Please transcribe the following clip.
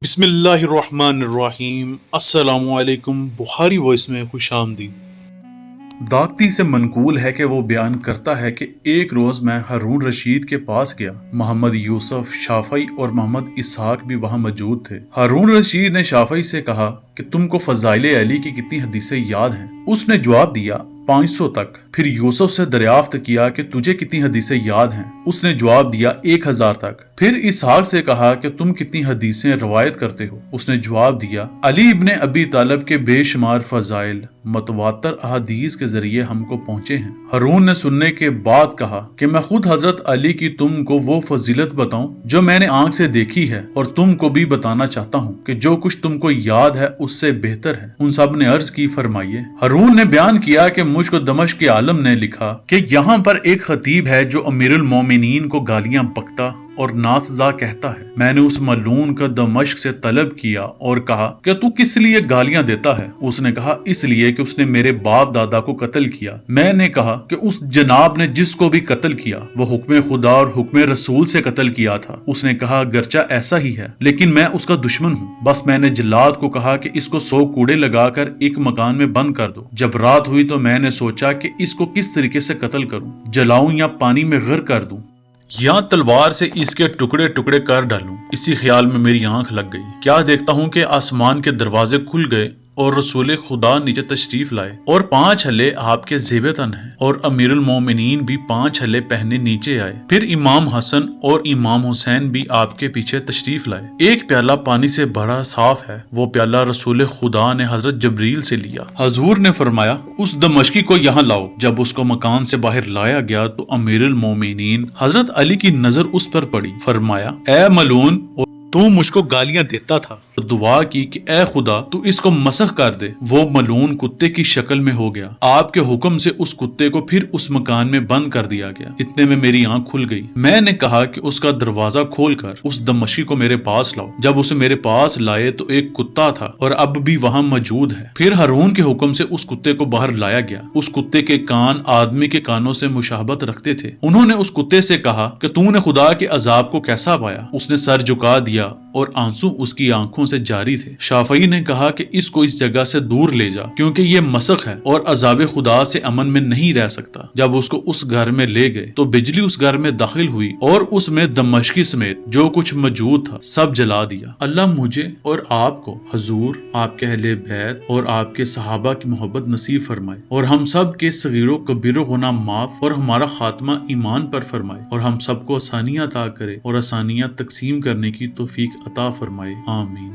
بسم اللہ الرحمن الرحیم۔ السلام علیکم۔ بخاری وائس میں خوش آمدید۔ داکتی سے منقول ہے کہ وہ بیان کرتا ہے کہ ایک روز میں ہارون رشید کے پاس گیا۔ محمد یوسف شافعی اور محمد اسحاق بھی وہاں موجود تھے۔ ہارون رشید نے شافعی سے کہا کہ تم کو فضائل علی کی کتنی حدیثیں یاد ہیں؟ اس نے جواب دیا 500 تک۔ پھر یوسف سے دریافت کیا کہ تجھے کتنی حدیثیں یاد ہیں؟ اس نے جواب دیا 1000 تک۔ پھر اسحاق سے کہا کہ تم کتنی حدیثیں روایت کرتے ہو؟ اس نے جواب دیا علی ابن ابی طالب کے بے شمار فضائل متواتر احادیث کے ذریعے ہم کو پہنچے ہیں۔ ہارون نے سننے کے بعد کہا کہ میں خود حضرت علی کی تم کو وہ فضیلت بتاؤں جو میں نے آنکھ سے دیکھی ہے، اور تم کو بھی بتانا چاہتا ہوں کہ جو کچھ تم کو یاد ہے اس سے بہتر ہے۔ ان سب نے عرض کی فرمائیے۔ ہارون نے بیان کیا کہ مجھ کو دمشق کے عالم نے لکھا کہ یہاں پر ایک خطیب ہے جو امیر المومنین کو گالیاں بکتا اور ناسزا کہتا ہے۔ میں نے اس ملعون کا دمشق سے طلب کیا اور کہا کہ تو کس لیے گالیاں دیتا ہے؟ اس نے کہا اس لیے کہ اس نے میرے باپ دادا کو قتل کیا۔ میں نے کہا کہ اس جناب نے جس کو بھی قتل کیا وہ حکم خدا اور حکم رسول سے قتل کیا تھا۔ اس نے کہا گرچہ ایسا ہی ہے لیکن میں اس کا دشمن ہوں۔ بس میں نے جلاد کو کہا کہ اس کو 100 کوڑے لگا کر ایک مکان میں بند کر دو۔ جب رات ہوئی تو میں نے سوچا کہ اس کو کس طریقے سے قتل کروں، جلاؤں یا پانی میں غرق کر دوں یا تلوار سے اس کے ٹکڑے ٹکڑے کر ڈالوں۔ اسی خیال میں میری آنکھ لگ گئی۔ کیا دیکھتا ہوں کہ آسمان کے دروازے کھل گئے اور رسول خدا نیچے تشریف لائے، اور 5 ہلے آپ کے زیب تن ہیں، اور امیر المومنین بھی 5 ہلے پہنے نیچے آئے۔ پھر امام حسن اور امام حسین بھی آپ کے پیچھے تشریف لائے۔ ایک پیالہ پانی سے بڑا صاف ہے، وہ پیالہ رسول خدا نے حضرت جبریل سے لیا۔ حضور نے فرمایا اس دمشقی کو یہاں لاؤ۔ جب اس کو مکان سے باہر لایا گیا تو امیر المومنین حضرت علی کی نظر اس پر پڑی۔ فرمایا اے ملعون، تو مجھ کو گالیاں دیتا تھا۔ دعا کی کہ اے خدا تو اس کو مسخ کر دے۔ وہ ملعون کتے کی شکل میں ہو گیا۔ آپ کے حکم سے اس کتے کو پھر اس مکان میں بند کر دیا گیا۔ اتنے میں میری آنکھ کھل گئی۔ میں نے کہا کہ اس کا دروازہ کھول کر اس دمشقی کو میرے پاس لاؤ۔ جب اسے میرے پاس لائے تو ایک کتا تھا اور اب بھی وہاں موجود ہے۔ پھر ہارون کے حکم سے اس کتے کو باہر لایا گیا۔ اس کتے کے کان آدمی کے کانوں سے مشابہت رکھتے تھے۔ انہوں نے اس کتے سے کہا کہ تو نے خدا کے عذاب کو کیسا پایا؟ اس نے سر جھکا دیا اور آنسو اس کی آنکھوں سے جاری تھے۔ شافعی نے کہا کہ اس کو اس جگہ سے دور لے جا کیونکہ یہ مسخ ہے اور عذاب خدا سے امن میں نہیں رہ سکتا۔ جب اس کو اس گھر میں لے گئے تو بجلی اس گھر میں داخل ہوئی اور اس میں دمشقی سمیت جو کچھ موجود تھا سب جلا دیا۔ اللہ مجھے اور آپ کو حضور، آپ کے اہل بیت اور آپ کے صحابہ کی محبت نصیب فرمائے، اور ہم سب کے صغیر و کبیر و گناہ معاف، اور ہمارا خاتمہ ایمان پر فرمائے، اور ہم سب کو آسانیاں عطا کرے اور آسانیاں تقسیم کرنے کی توفیق عطا فرمائے۔ آمین۔